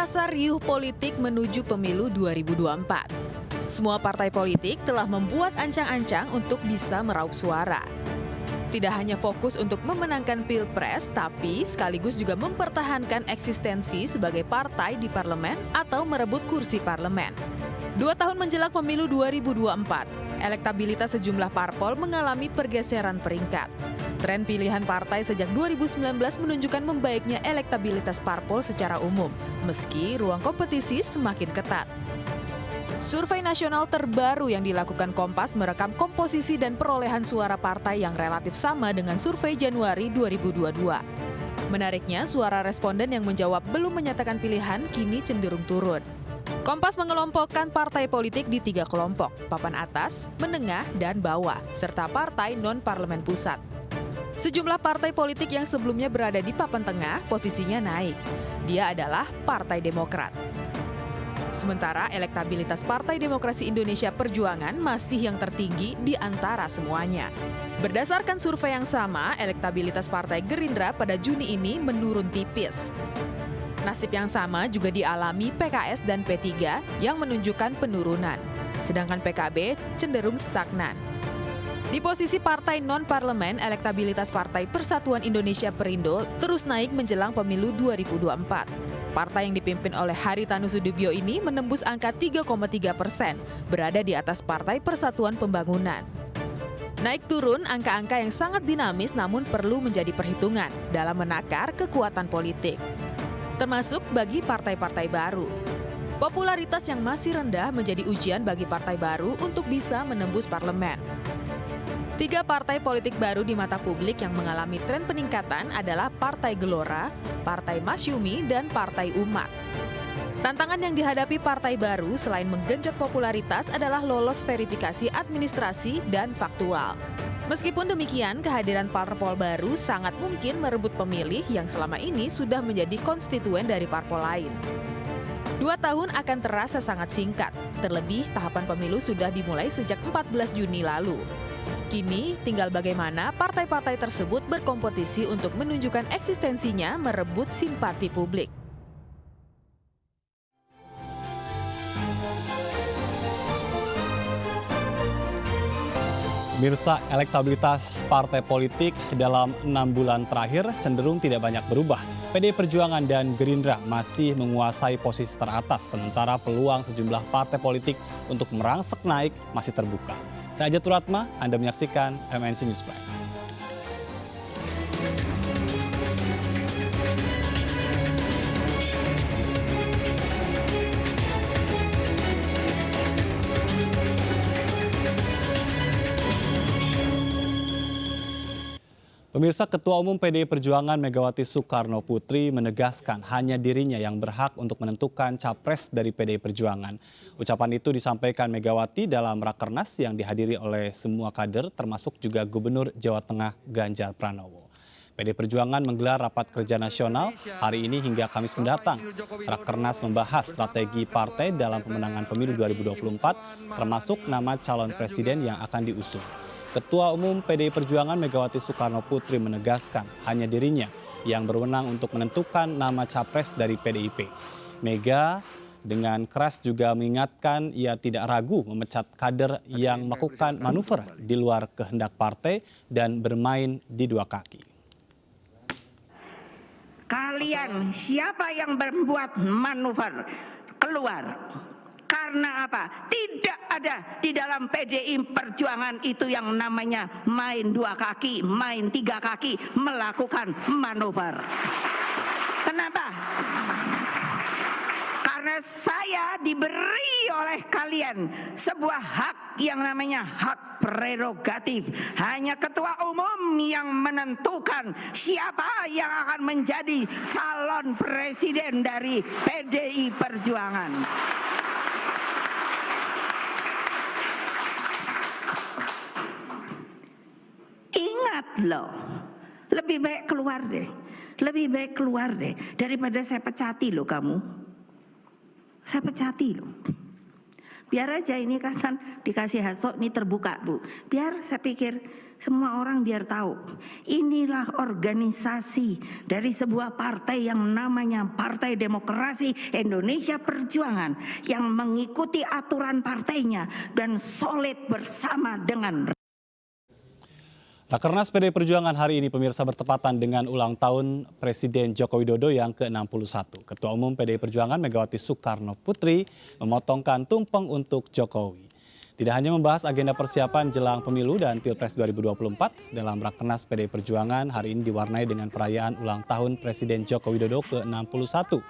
Terasa riuh politik menuju pemilu 2024. Semua partai politik telah membuat ancang-ancang untuk bisa meraup suara. Tidak hanya fokus untuk memenangkan pilpres, tapi sekaligus juga mempertahankan eksistensi sebagai partai di parlemen atau merebut kursi parlemen. 2 tahun menjelang pemilu 2024, elektabilitas sejumlah parpol mengalami pergeseran peringkat. Tren pilihan partai sejak 2019 menunjukkan membaiknya elektabilitas parpol secara umum, meski ruang kompetisi semakin ketat. Survei nasional terbaru yang dilakukan Kompas merekam komposisi dan perolehan suara partai yang relatif sama dengan survei Januari 2022. Menariknya, suara responden yang menjawab belum menyatakan pilihan kini cenderung turun. Kompas mengelompokkan partai politik di 3 kelompok, papan atas, menengah, dan bawah, serta partai non-parlemen pusat. Sejumlah partai politik yang sebelumnya berada di papan tengah posisinya naik. Dia adalah Partai Demokrat. Sementara elektabilitas Partai Demokrasi Indonesia Perjuangan masih yang tertinggi di antara semuanya. Berdasarkan survei yang sama, elektabilitas Partai Gerindra pada Juni ini menurun tipis. Nasib yang sama juga dialami PKS dan P3 yang menunjukkan penurunan, sedangkan PKB cenderung stagnan. Di posisi partai non-parlemen, elektabilitas Partai Persatuan Indonesia Perindo terus naik menjelang pemilu 2024. Partai yang dipimpin oleh Haritanu Sudibyo ini menembus angka 3,3%, berada di atas Partai Persatuan Pembangunan. Naik turun angka-angka yang sangat dinamis namun perlu menjadi perhitungan dalam menakar kekuatan politik, termasuk bagi partai-partai baru. Popularitas yang masih rendah menjadi ujian bagi partai baru untuk bisa menembus parlemen. 3 partai politik baru di mata publik yang mengalami tren peningkatan adalah Partai Gelora, Partai Masyumi, dan Partai Umat. Tantangan yang dihadapi partai baru selain menggenjot popularitas adalah lolos verifikasi administrasi dan faktual. Meskipun demikian, kehadiran parpol baru sangat mungkin merebut pemilih yang selama ini sudah menjadi konstituen dari parpol lain. 2 tahun akan terasa sangat singkat, terlebih tahapan pemilu sudah dimulai sejak 14 Juni lalu. Kini tinggal bagaimana partai-partai tersebut berkompetisi untuk menunjukkan eksistensinya merebut simpati publik. Pemirsa, elektabilitas partai politik dalam 6 bulan terakhir cenderung tidak banyak berubah. PDI Perjuangan dan Gerindra masih menguasai posisi teratas, sementara peluang sejumlah partai politik untuk merangsek naik masih terbuka. Saya Ajat Turatma, Anda menyaksikan MNC News Prime. Pemirsa, Ketua Umum PDI Perjuangan Megawati Soekarno Putri menegaskan hanya dirinya yang berhak untuk menentukan capres dari PDI Perjuangan. Ucapan itu disampaikan Megawati dalam Rakernas yang dihadiri oleh semua kader termasuk juga Gubernur Jawa Tengah Ganjar Pranowo. PDI Perjuangan menggelar rapat kerja nasional hari ini hingga Kamis mendatang. Rakernas membahas strategi partai dalam pemenangan pemilu 2024 termasuk nama calon presiden yang akan diusung. Ketua Umum PDI Perjuangan Megawati Soekarno Putri menegaskan hanya dirinya yang berwenang untuk menentukan nama capres dari PDIP. Mega dengan keras juga mengingatkan ia tidak ragu memecat kader yang melakukan manuver di luar kehendak partai dan bermain di 2 kaki. Kalian siapa yang membuat manuver keluar? Karena apa? Tidak ada di dalam PDI Perjuangan itu yang namanya main 2 kaki, main 3 kaki, melakukan manuver. Kenapa? Karena saya diberi oleh kalian sebuah hak yang namanya hak prerogatif. Hanya ketua umum yang menentukan siapa yang akan menjadi calon presiden dari PDI Perjuangan. Loh, lebih baik keluar deh, daripada saya pecati loh kamu. Saya pecati loh. Biar aja ini kan dikasih hasok, ini terbuka Bu. Biar saya pikir semua orang biar tahu. Inilah organisasi dari sebuah partai yang namanya Partai Demokrasi Indonesia Perjuangan yang mengikuti aturan partainya dan solid bersama dengan Rakernas PDI Perjuangan hari ini pemirsa bertepatan dengan ulang tahun Presiden Joko Widodo yang ke-61. Ketua Umum PDI Perjuangan Megawati Soekarno Putri memotongkan tumpeng untuk Jokowi. Tidak hanya membahas agenda persiapan jelang pemilu dan Pilpres 2024, dalam Rakernas PDI Perjuangan hari ini diwarnai dengan perayaan ulang tahun Presiden Joko Widodo ke-61.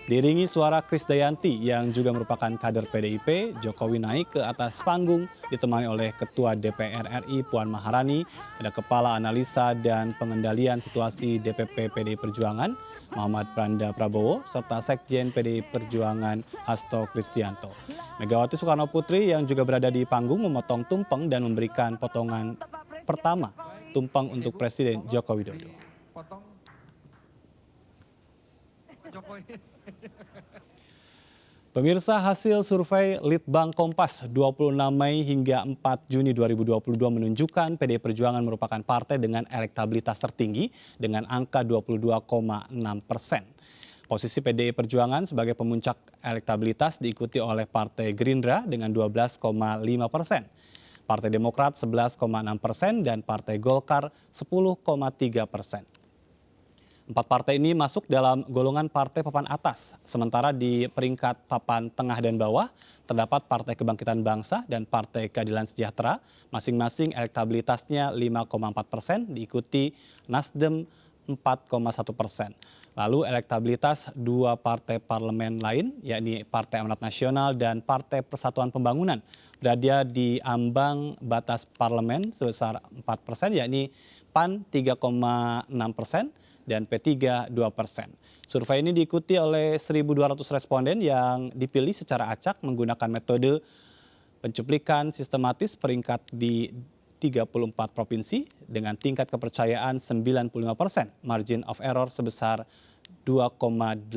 Diiringi suara Krisdayanti yang juga merupakan kader PDIP, Jokowi naik ke atas panggung ditemani oleh Ketua DPR RI Puan Maharani, ada Kepala Analisa dan Pengendalian Situasi DPP PDI Perjuangan Muhammad Pranda Prabowo, serta Sekjen PDI Perjuangan Hasto Kristianto. Megawati Soekarno Putri yang juga berada di panggung memotong tumpeng dan memberikan potongan pertama tumpeng untuk Presiden Joko Widodo. Pemirsa, hasil survei Litbang Kompas 26 Mei hingga 4 Juni 2022 menunjukkan PDI Perjuangan merupakan partai dengan elektabilitas tertinggi dengan angka 22,6%. Posisi PDI Perjuangan sebagai pemuncak elektabilitas diikuti oleh Partai Gerindra dengan 12,5%, Partai Demokrat 11,6% dan Partai Golkar 10,3%. Empat partai ini masuk dalam golongan partai papan atas, sementara di peringkat papan tengah dan bawah terdapat Partai Kebangkitan Bangsa dan Partai Keadilan Sejahtera, masing-masing elektabilitasnya 5,4%, diikuti Nasdem 4,1%. Lalu elektabilitas dua partai parlemen lain, yakni Partai Amanat Nasional dan Partai Persatuan Pembangunan, berada di ambang batas parlemen sebesar 4%, yakni PAN 3,6%, dan P3 2%. Survei ini diikuti oleh 1.200 responden yang dipilih secara acak menggunakan metode pencuplikan sistematis peringkat di 34 provinsi dengan tingkat kepercayaan 95%, margin of error sebesar 2,8%.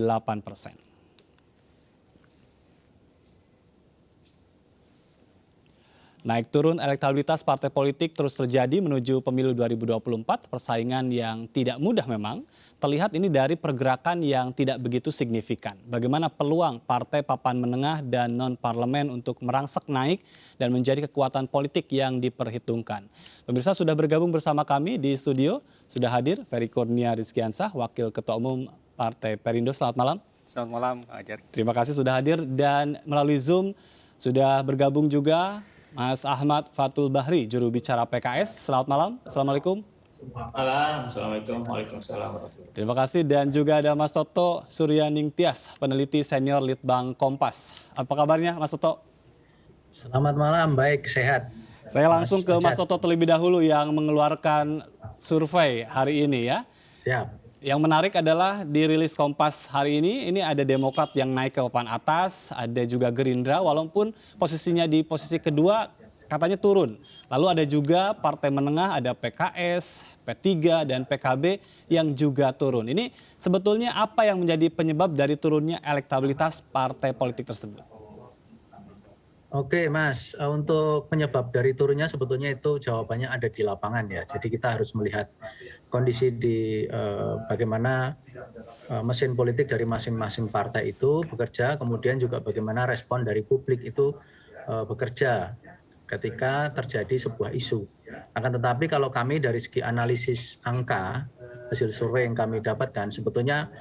Naik turun elektabilitas partai politik terus terjadi menuju pemilu 2024, persaingan yang tidak mudah memang. Terlihat ini dari pergerakan yang tidak begitu signifikan. Bagaimana peluang partai papan menengah dan non-parlemen untuk merangsek naik dan menjadi kekuatan politik yang diperhitungkan. Pemirsa, sudah bergabung bersama kami di studio, sudah hadir Ferry Kurnia Rizkiansah, Wakil Ketua Umum Partai Perindo. Selamat malam. Selamat malam, Kak Ajar. Terima kasih sudah hadir, dan melalui Zoom sudah bergabung juga Mas Ahmad Fathul Bahri, juru bicara PKS. Selamat malam, Assalamualaikum. Malam, Assalamualaikum, Waalaikumsalam warahmatullahi. Terima kasih, dan juga ada Mas Toto Suryaning Tias, peneliti senior Litbang Kompas. Apa kabarnya Mas Toto? Selamat malam, baik, sehat. Saya langsung ke Mas Toto terlebih dahulu yang mengeluarkan survei hari ini ya. Siap. Yang menarik adalah di rilis Kompas hari ini ada Demokrat yang naik ke papan atas, ada juga Gerindra walaupun posisinya di posisi kedua katanya turun. Lalu ada juga partai menengah, ada PKS, P3 dan PKB yang juga turun. Ini sebetulnya apa yang menjadi penyebab dari turunnya elektabilitas partai politik tersebut? Oke Mas, untuk penyebab dari turunnya sebetulnya itu jawabannya ada di lapangan ya. Jadi kita harus melihat kondisi di bagaimana mesin politik dari masing-masing partai itu bekerja, kemudian juga bagaimana respon dari publik itu bekerja ketika terjadi sebuah isu. Akan tetapi kalau kami dari segi analisis angka, hasil survei yang kami dapatkan, sebetulnya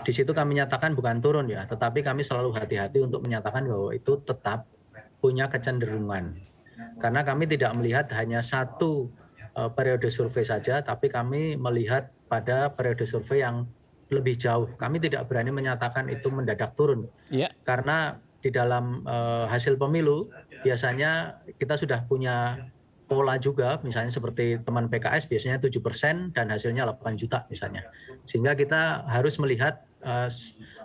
di situ kami nyatakan bukan turun ya, tetapi kami selalu hati-hati untuk menyatakan bahwa itu tetap punya kecenderungan. Karena kami tidak melihat hanya satu periode survei saja, tapi kami melihat pada periode survei yang lebih jauh. Kami tidak berani menyatakan itu mendadak turun. Yeah. Karena di dalam hasil pemilu biasanya kita sudah punya pola juga, misalnya seperti teman PKS biasanya 7% dan hasilnya 8 juta misalnya. Sehingga kita harus melihat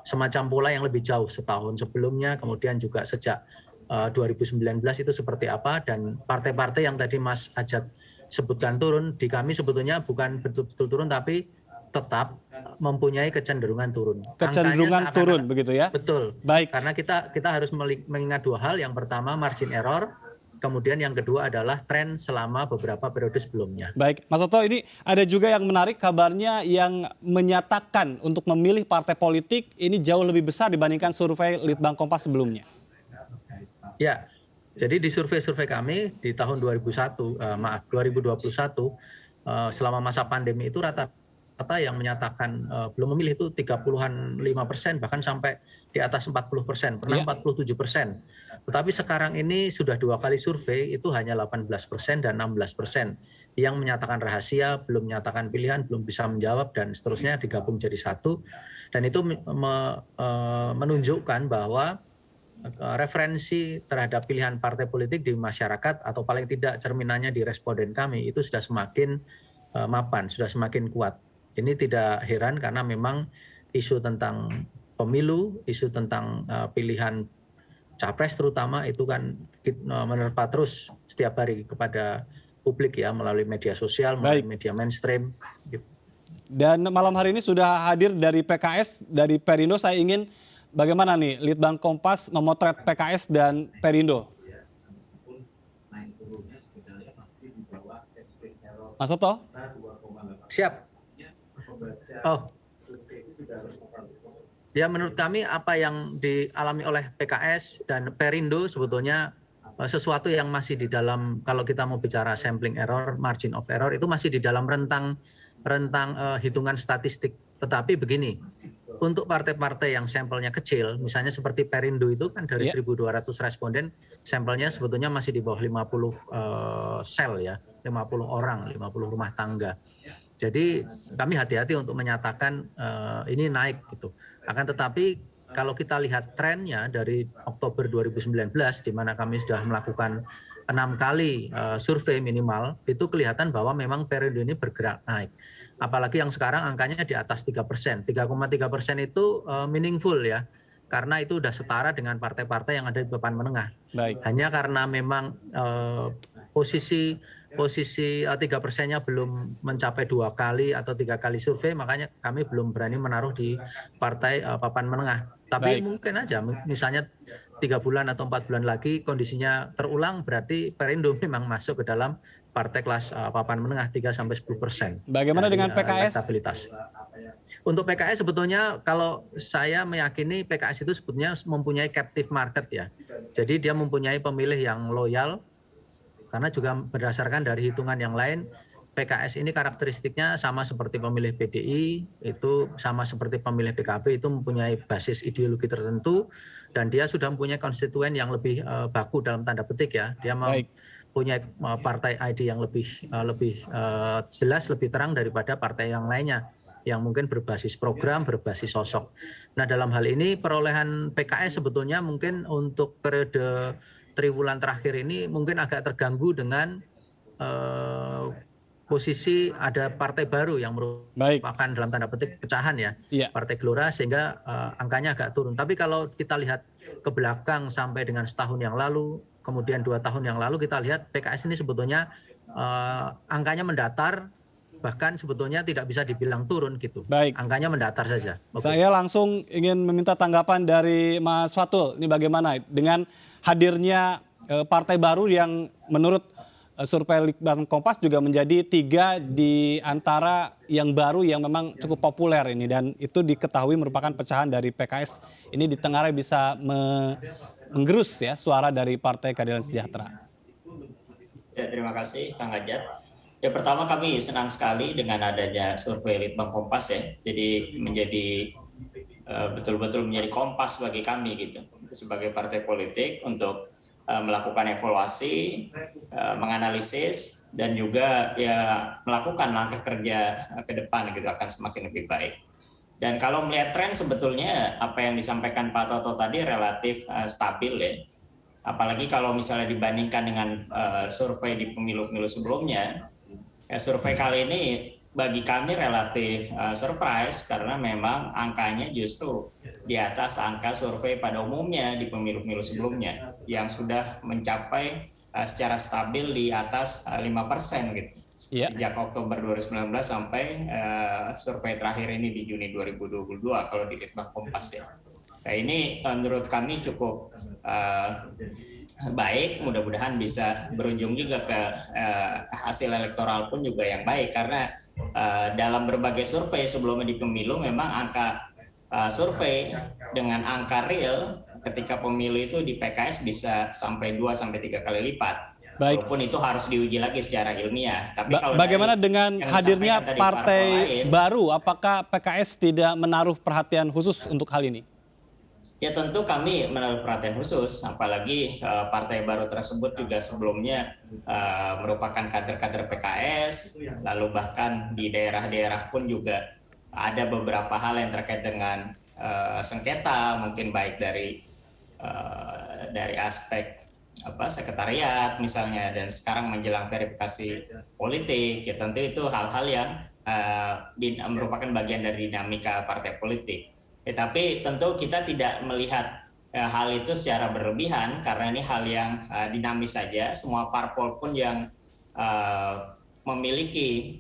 semacam pola yang lebih jauh setahun sebelumnya, kemudian juga sejak 2019 itu seperti apa, dan partai-partai yang tadi Mas Ajat sebutkan turun, di kami sebetulnya bukan betul-betul turun tapi tetap mempunyai kecenderungan turun. Kecenderungan turun begitu ya? Betul. Baik. Karena kita harus mengingat dua hal. Yang pertama margin error, kemudian yang kedua adalah tren selama beberapa periode sebelumnya. Baik, Mas Toto, ini ada juga yang menarik kabarnya yang menyatakan untuk memilih partai politik ini jauh lebih besar dibandingkan survei Litbang Kompas sebelumnya. Ya, jadi di survei-survei kami di tahun 2021, selama masa pandemi itu rata-rata yang menyatakan belum memilih itu 30-an 5%, bahkan sampai di atas 40%, pernah 47%. Tetapi sekarang ini sudah 2 kali survei itu hanya 18% dan 16% yang menyatakan rahasia, belum menyatakan pilihan, belum bisa menjawab dan seterusnya digabung jadi satu. Dan itu menunjukkan bahwa referensi terhadap pilihan partai politik di masyarakat atau paling tidak cerminannya di responden kami itu sudah semakin mapan, sudah semakin kuat. Ini tidak heran karena memang isu tentang pemilu, isu tentang pilihan capres terutama itu kan menerpa terus setiap hari kepada publik ya, melalui media sosial, melalui media mainstream. Dan malam hari ini sudah hadir dari PKS, dari Perindo. Saya ingin bagaimana nih Litbang Kompas memotret PKS dan Perindo. Mas Toto? Siap. Oh. Ya, menurut kami apa yang dialami oleh PKS dan Perindo sebetulnya sesuatu yang masih di dalam, kalau kita mau bicara sampling error, margin of error, itu masih di dalam rentang hitungan statistik. Tetapi begini, untuk partai-partai yang sampelnya kecil, misalnya seperti Perindo itu kan dari 1.200 responden, sampelnya sebetulnya masih di bawah 50 sel ya, 50 orang, 50 rumah tangga. Jadi kami hati-hati untuk menyatakan ini naik gitu. Akan tetapi kalau kita lihat trennya dari Oktober 2019, di mana kami sudah melakukan 6 kali survei minimal, itu kelihatan bahwa memang Perindo ini bergerak naik. Apalagi yang sekarang angkanya di atas 3%. 3,3% itu meaningful ya, karena itu sudah setara dengan partai-partai yang ada di papan menengah. Baik. Hanya karena memang posisi 3%-nya belum mencapai 2 kali atau 3 kali survei, makanya kami belum berani menaruh di partai papan menengah. Tapi mungkin aja, misalnya 3 bulan atau 4 bulan lagi kondisinya terulang, berarti Perindo memang masuk ke dalam partai kelas papan menengah 3-10%. Bagaimana dengan PKS? Untuk PKS sebetulnya kalau saya meyakini PKS itu sebetulnya mempunyai captive market ya. Jadi dia mempunyai pemilih yang loyal, karena juga berdasarkan dari hitungan yang lain, PKS ini karakteristiknya sama seperti pemilih PDI, itu sama seperti pemilih PKB, itu mempunyai basis ideologi tertentu, dan dia sudah mempunyai konstituen yang lebih baku dalam tanda petik ya. Dia mempunyai partai ID yang lebih jelas, lebih terang daripada partai yang lainnya, yang mungkin berbasis program, berbasis sosok. Nah, dalam hal ini perolehan PKS sebetulnya mungkin untuk periode triwulan terakhir ini mungkin agak terganggu dengan posisi ada partai baru yang merupakan dalam tanda petik pecahan ya, Partai Gelora, sehingga angkanya agak turun. Tapi kalau kita lihat ke belakang sampai dengan setahun yang lalu, kemudian 2 tahun yang lalu, kita lihat PKS ini sebetulnya angkanya mendatar, bahkan sebetulnya tidak bisa dibilang turun gitu. Baik. Angkanya mendatar saja. Saya langsung ingin meminta tanggapan dari Mas Fatul. Ini bagaimana dengan hadirnya partai baru yang menurut survei Litbang Kompas juga menjadi 3 di antara yang baru yang memang cukup populer ini, dan itu diketahui merupakan pecahan dari PKS. Ini di Tenggarai bisa menggerus ya suara dari Partai Keadilan Sejahtera. Ya, terima kasih Kang Ajat. Ya, pertama kami senang sekali dengan adanya survei Litbang Kompas ya. Jadi menjadi betul-betul menjadi kompas bagi kami gitu, sebagai partai politik untuk melakukan evaluasi, menganalisis, dan juga ya melakukan langkah kerja ke depan gitu akan semakin lebih baik. Dan kalau melihat tren sebetulnya apa yang disampaikan Pak Toto tadi relatif stabil ya. Apalagi kalau misalnya dibandingkan dengan survei di pemilu-pemilu sebelumnya, survei kali ini bagi kami relatif surprise karena memang angkanya justru di atas angka survei pada umumnya di pemilu-pemilu sebelumnya yang sudah mencapai secara stabil di atas 5% gitu. Sejak Oktober 2019 sampai survei terakhir ini di Juni 2022 kalau di Litbang Kompas ya. Nah, ini menurut kami cukup baik, mudah-mudahan bisa berujung juga ke hasil elektoral pun juga yang baik, karena dalam berbagai survei sebelumnya di pemilu memang angka survei dengan angka real ketika pemilu itu di PKS bisa sampai 2 sampai 3 kali lipat. Baik. Walaupun itu harus diuji lagi secara ilmiah. Tapi kalau Bagaimana dari dengan yang hadirnya disampaikan tadi partai lain, baru? Apakah PKS tidak menaruh perhatian khusus untuk hal ini? ya tentu kami menaruh perhatian khusus, apalagi partai baru tersebut juga sebelumnya merupakan kader-kader PKS, lalu bahkan di daerah-daerah pun juga ada beberapa hal yang terkait dengan sengketa, mungkin baik dari aspek sekretariat misalnya, dan sekarang menjelang verifikasi politik, ya tentu itu hal-hal yang merupakan bagian dari dinamika partai politik. Tapi tentu kita tidak melihat hal itu secara berlebihan, karena ini hal yang dinamis saja. Semua parpol pun yang memiliki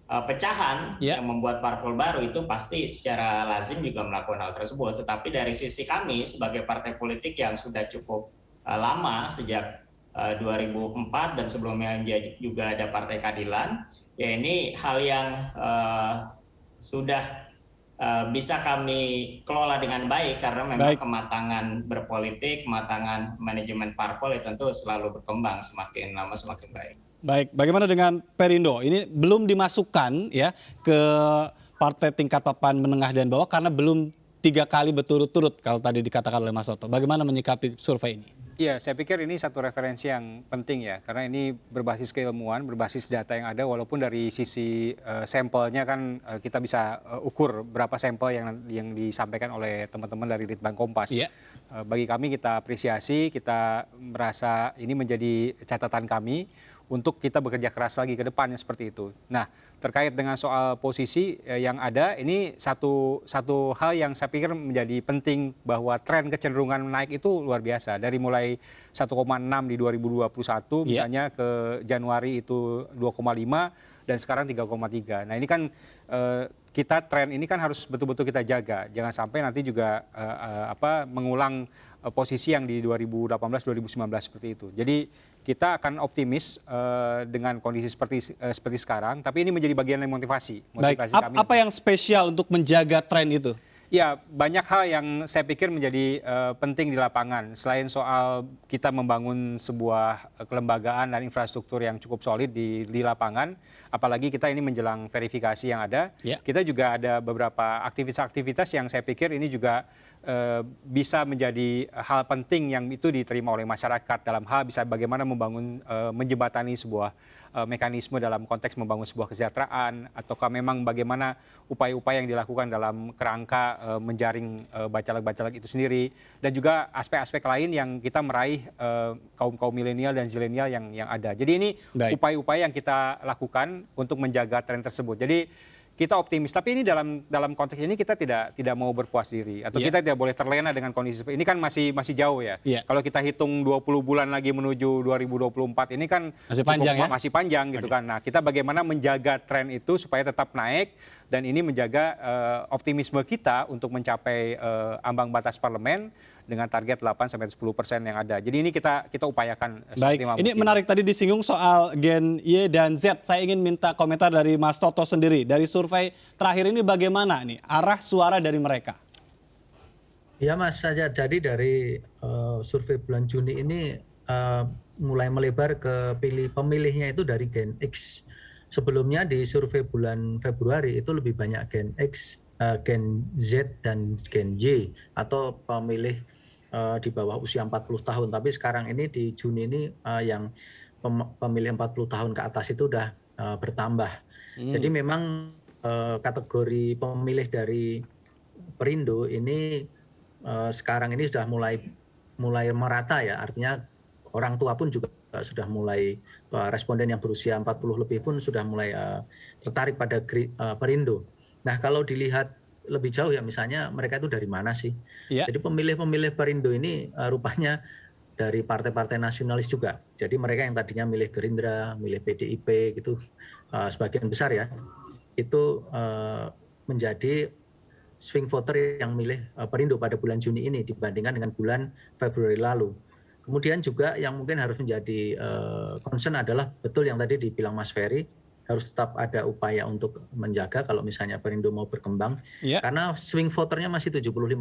pecahan yang membuat parpol baru itu pasti secara lazim juga melakukan hal tersebut. Tetapi dari sisi kami sebagai partai politik yang sudah cukup lama sejak 2004 dan sebelumnya juga ada Partai Keadilan, ya ini hal yang sudah bisa kami kelola dengan baik, karena memang kematangan berpolitik, kematangan manajemen parpol itu tentu selalu berkembang, semakin lama semakin baik. Baik, bagaimana dengan Perindo? Ini belum dimasukkan ya ke partai tingkat papan menengah dan bawah karena belum 3 kali berturut-turut kalau tadi dikatakan oleh Mas Toto. Bagaimana menyikapi survei ini? Iya, saya pikir ini satu referensi yang penting ya, karena ini berbasis keilmuan, berbasis data yang ada, walaupun dari sisi sampelnya kan kita bisa ukur berapa sampel yang disampaikan oleh teman-teman dari Litbang Kompas. Yeah. Bagi kami kita apresiasi, kita merasa ini menjadi catatan kami untuk kita bekerja keras lagi ke depannya seperti itu. Nah, terkait dengan soal posisi yang ada, ini satu hal yang saya pikir menjadi penting, bahwa tren kecenderungan naik itu luar biasa. Dari mulai 1,6 di 2021, misalnya ke Januari itu 2,5 dan sekarang 3,3. Nah ini kan kita tren ini kan harus betul-betul kita jaga. Jangan sampai nanti juga mengulang posisi yang di 2018-2019 seperti itu. Jadi kita akan optimis dengan kondisi seperti sekarang, tapi ini menjadi bagian dari motivasi Baik, kami. Apa yang spesial untuk menjaga tren itu? Ya, banyak hal yang saya pikir menjadi penting di lapangan. Selain soal kita membangun sebuah kelembagaan dan infrastruktur yang cukup solid di lapangan, apalagi kita ini menjelang verifikasi yang ada, kita juga ada beberapa aktivitas-aktivitas yang saya pikir ini juga bisa menjadi hal penting yang itu diterima oleh masyarakat, dalam hal bisa bagaimana membangun, menjembatani sebuah mekanisme dalam konteks membangun sebuah kesejahteraan, ataukah memang bagaimana upaya-upaya yang dilakukan dalam kerangka menjaring bacalek-bacalek itu sendiri, dan juga aspek-aspek lain yang kita meraih kaum milenial dan zilenial yang ada. Jadi ini upaya-upaya yang kita lakukan untuk menjaga tren tersebut. Jadi kita optimis, tapi ini dalam konteks ini kita tidak mau berpuas diri, atau kita tidak boleh terlena dengan kondisi ini, kan masih jauh ya. Kalau kita hitung 20 bulan lagi menuju 2024 ini kan masih panjang gitu kan. Nah, kita bagaimana menjaga tren itu supaya tetap naik, dan ini menjaga optimisme kita untuk mencapai ambang batas parlemen dengan target 8-10% yang ada. Jadi ini kita upayakan. Baik, ini menarik tadi disinggung soal Gen Y dan Z. Saya ingin minta komentar dari Mas Toto sendiri. Dari survei terakhir ini bagaimana nih arah suara dari mereka? Ya Mas, jadi dari survei bulan Juni ini mulai melebar ke pemilihnya itu dari Gen X. Sebelumnya di survei bulan Februari itu lebih banyak Gen X, Gen Z dan Gen Y atau pemilih di bawah usia 40 tahun. Tapi sekarang ini di Juni ini yang pemilih 40 tahun ke atas itu udah bertambah. Jadi memang kategori pemilih dari Perindo ini sekarang ini sudah mulai merata ya. Artinya orang tua pun juga sudah mulai, responden yang berusia 40 lebih pun sudah mulai tertarik pada Perindo. Nah, kalau dilihat lebih jauh ya, misalnya mereka itu dari mana sih? Jadi pemilih-pemilih Perindo ini rupanya dari partai-partai nasionalis juga. Jadi mereka yang tadinya milih Gerindra, milih PDIP gitu, sebagian besar ya, itu menjadi swing voter yang milih Perindo pada bulan Juni ini dibandingkan dengan bulan Februari lalu. Kemudian juga yang mungkin harus menjadi concern adalah betul yang tadi dibilang Mas Ferry, harus tetap ada upaya untuk menjaga kalau misalnya Perindo mau berkembang, karena swing voternya masih 75%.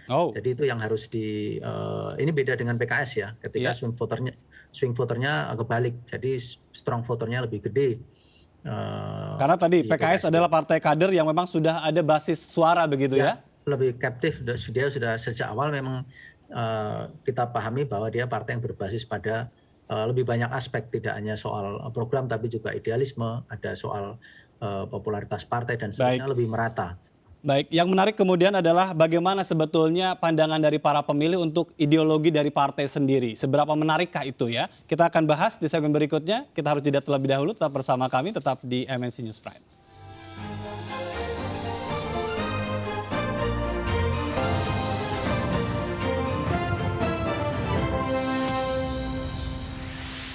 Jadi itu yang harus ini beda dengan PKS ya, ketika swing voternya kebalik, jadi strong voternya lebih gede. Karena tadi PKS adalah partai kader yang memang sudah ada basis suara begitu ya? Lebih captive, dia sudah sejak awal memang kita pahami bahwa dia partai yang berbasis pada lebih banyak aspek, tidak hanya soal program tapi juga idealisme, ada soal popularitas partai dan seterusnya lebih merata. Baik, yang menarik kemudian adalah bagaimana sebetulnya pandangan dari para pemilih untuk ideologi dari partai sendiri. Seberapa menarikkah itu ya? Kita akan bahas di segmen berikutnya. Kita harus jeda terlebih dahulu, tetap bersama kami, tetap di MNC News Prime.